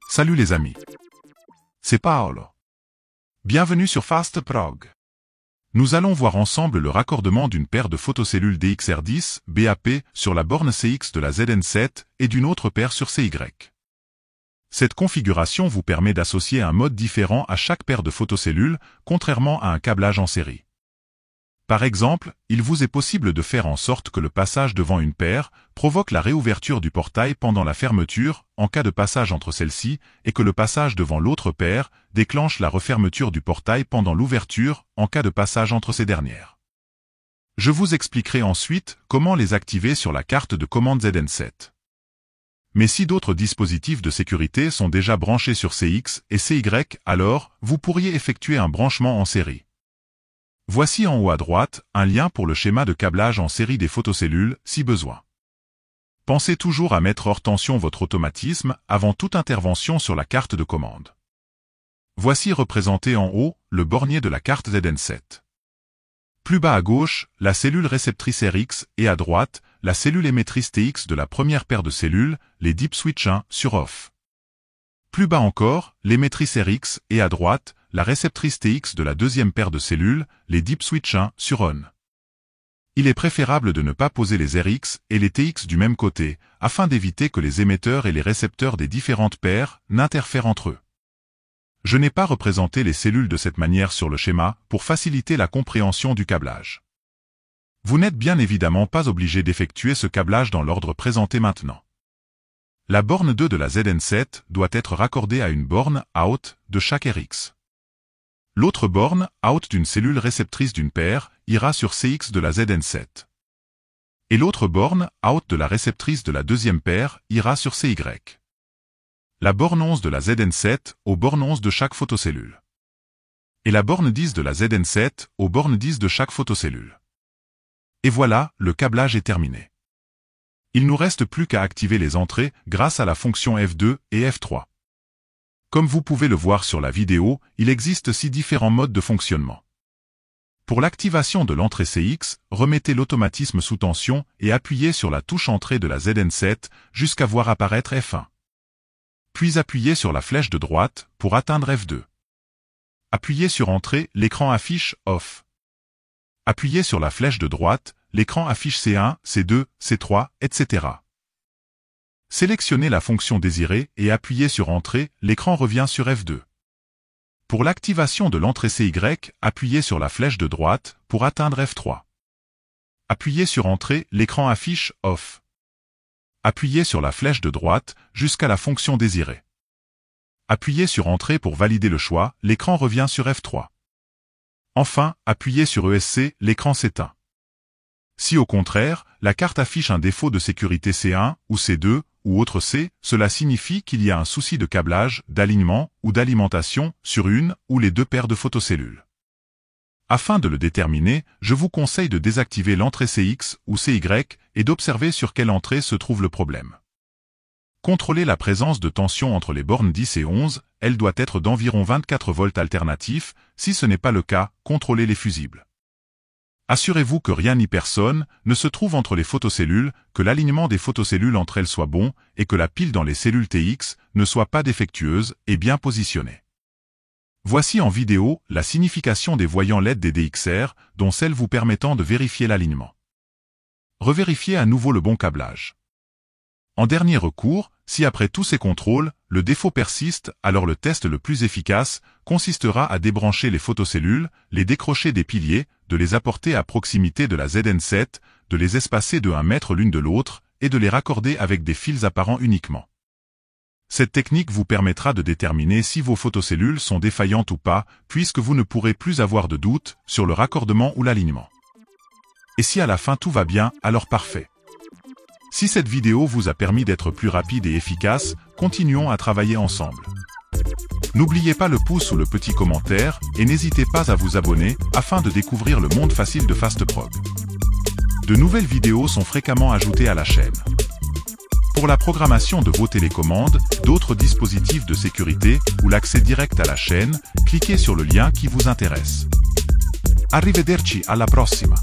Salut les amis. C'est Paolo. Bienvenue sur FastProg. Nous allons voir ensemble le raccordement d'une paire de photocellules DXR10 BAP sur la borne CX de la ZN7 et d'une autre paire sur CY. Cette configuration vous permet d'associer un mode différent à chaque paire de photocellules, contrairement à un câblage en série. Par exemple, il vous est possible de faire en sorte que le passage devant une paire provoque la réouverture du portail pendant la fermeture, en cas de passage entre celles-ci, et que le passage devant l'autre paire déclenche la refermeture du portail pendant l'ouverture, en cas de passage entre ces dernières. Je vous expliquerai ensuite comment les activer sur la carte de commande ZN7. Mais si d'autres dispositifs de sécurité sont déjà branchés sur CX et CY, alors vous pourriez effectuer un branchement en série. Voici en haut à droite un lien pour le schéma de câblage en série des photocellules, si besoin. Pensez toujours à mettre hors tension votre automatisme avant toute intervention sur la carte de commande. Voici représenté en haut le bornier de la carte ZN7. Plus bas à gauche, la cellule réceptrice RX et à droite, la cellule émettrice TX de la première paire de cellules, les Deep Switch 1 sur Off. Plus bas encore, l'émettrice RX et à droite, la réceptrice TX de la deuxième paire de cellules, les Deep Switch 1 sur On. Il est préférable de ne pas poser les RX et les TX du même côté, afin d'éviter que les émetteurs et les récepteurs des différentes paires n'interfèrent entre eux. Je n'ai pas représenté les cellules de cette manière sur le schéma pour faciliter la compréhension du câblage. Vous n'êtes bien évidemment pas obligé d'effectuer ce câblage dans l'ordre présenté maintenant. La borne 2 de la ZN7 doit être raccordée à une borne out de chaque RX. L'autre borne, out d'une cellule réceptrice d'une paire, ira sur CX de la ZN7. Et l'autre borne, out de la réceptrice de la deuxième paire, ira sur CY. La borne 11 de la ZN7 aux bornes 11 de chaque photocellule. Et la borne 10 de la ZN7 aux bornes 10 de chaque photocellule. Et voilà, le câblage est terminé. Il nous reste plus qu'à activer les entrées grâce à la fonction F2 et F3. Comme vous pouvez le voir sur la vidéo, il existe 6 différents modes de fonctionnement. Pour l'activation de l'entrée CX, remettez l'automatisme sous tension et appuyez sur la touche entrée de la ZN7 jusqu'à voir apparaître F1. Puis appuyez sur la flèche de droite pour atteindre F2. Appuyez sur entrée, l'écran affiche Off. Appuyez sur la flèche de droite, l'écran affiche C1, C2, C3, etc. Sélectionnez la fonction désirée et appuyez sur Entrée, l'écran revient sur F2. Pour l'activation de l'entrée CY, appuyez sur la flèche de droite pour atteindre F3. Appuyez sur Entrée, l'écran affiche Off. Appuyez sur la flèche de droite jusqu'à la fonction désirée. Appuyez sur Entrée pour valider le choix, l'écran revient sur F3. Enfin, appuyez sur ESC, l'écran s'éteint. Si au contraire, la carte affiche un défaut de sécurité C1 ou C2 ou autre C, cela signifie qu'il y a un souci de câblage, d'alignement ou d'alimentation sur une ou les deux paires de photocellules. Afin de le déterminer, je vous conseille de désactiver l'entrée CX ou CY et d'observer sur quelle entrée se trouve le problème. Contrôlez la présence de tension entre les bornes 10 et 11, elle doit être d'environ 24 volts alternatifs, si ce n'est pas le cas, contrôlez les fusibles. Assurez-vous que rien ni personne ne se trouve entre les photocellules, que l'alignement des photocellules entre elles soit bon et que la pile dans les cellules TX ne soit pas défectueuse et bien positionnée. Voici en vidéo la signification des voyants LED des DXR, dont celle vous permettant de vérifier l'alignement. Revérifiez à nouveau le bon câblage. En dernier recours, si après tous ces contrôles, le défaut persiste, alors le test le plus efficace consistera à débrancher les photocellules, les décrocher des piliers, de les apporter à proximité de la ZN7, de les espacer de 1 mètre l'une de l'autre, et de les raccorder avec des fils apparents uniquement. Cette technique vous permettra de déterminer si vos photocellules sont défaillantes ou pas, puisque vous ne pourrez plus avoir de doute sur le raccordement ou l'alignement. Et si à la fin tout va bien, alors parfait. Si cette vidéo vous a permis d'être plus rapide et efficace, continuons à travailler ensemble. N'oubliez pas le pouce ou le petit commentaire et n'hésitez pas à vous abonner afin de découvrir le monde facile de FastProg. De nouvelles vidéos sont fréquemment ajoutées à la chaîne. Pour la programmation de vos télécommandes, d'autres dispositifs de sécurité ou l'accès direct à la chaîne, cliquez sur le lien qui vous intéresse. Arrivederci alla prossima!